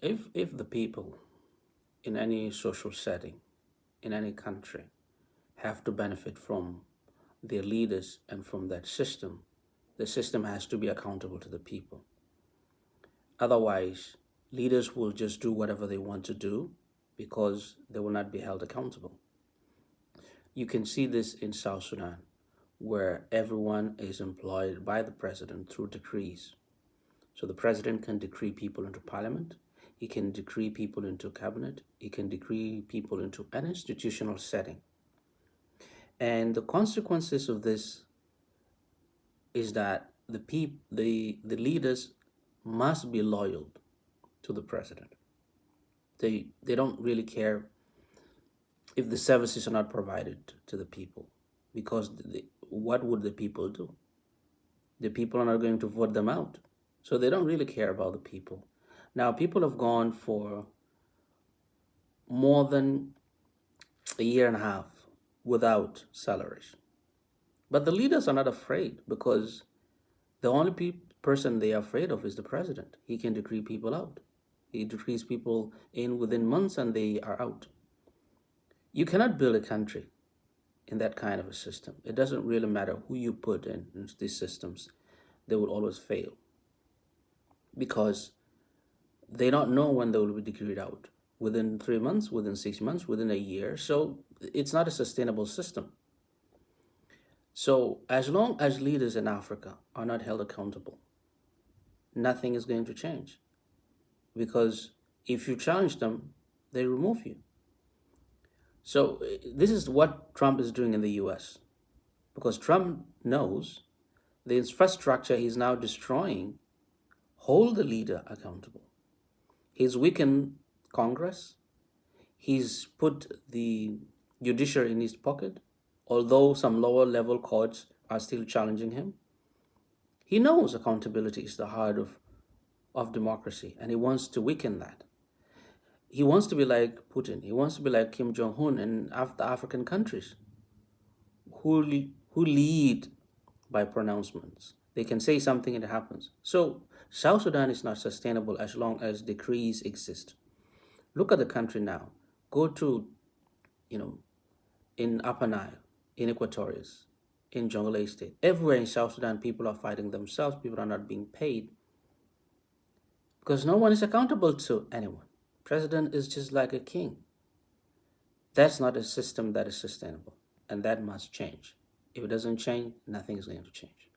If the people in any social setting, in any country, have to benefit from their leaders and from that system, the system has to be accountable to the people. Otherwise, leaders will just do whatever they want to do because they will not be held accountable. You can see this in South Sudan, where everyone is employed by the president through decrees. So the president can decree people into parliament, he can decree people into cabinet, he can decree people into an institutional setting. And the consequences of this is that the leaders must be loyal to the president. They don't really care if the services are not provided to the people, because what would the people do? The people are not going to vote them out. So they don't really care about the people. Now, people have gone for more than a year and a half without salaries. But the leaders are not afraid because the only person they are afraid of is the president. He can decree people out. He decrees people in within months and they are out. You cannot build a country in that kind of a system. It doesn't really matter who you put in these systems, they will always fail because they don't know when they will be decreed out, within 3 months, within 6 months, within a year. So it's not a sustainable system. So as long as leaders in Africa are not held accountable, nothing is going to change, because if you challenge them, they remove you. So this is what Trump is doing in the US, because Trump knows the infrastructure he's now destroying hold the leader accountable. He's weakened Congress. He's put the judiciary in his pocket, although some lower level courts are still challenging him. He knows accountability is the heart of democracy, and he wants to weaken that. He wants to be like Putin. He wants to be like Kim Jong-un and the African countries who lead by pronouncements. They can say something and it happens. So South Sudan is not sustainable as long as decrees exist. Look at the country now. Go to, you know, in Upper Nile, in Equatorius, in Jonglei State. Everywhere in South Sudan, people are fighting themselves. People are not being paid because no one is accountable to anyone. President is just like a king. That's not a system that is sustainable, and that must change. If it doesn't change, nothing is going to change.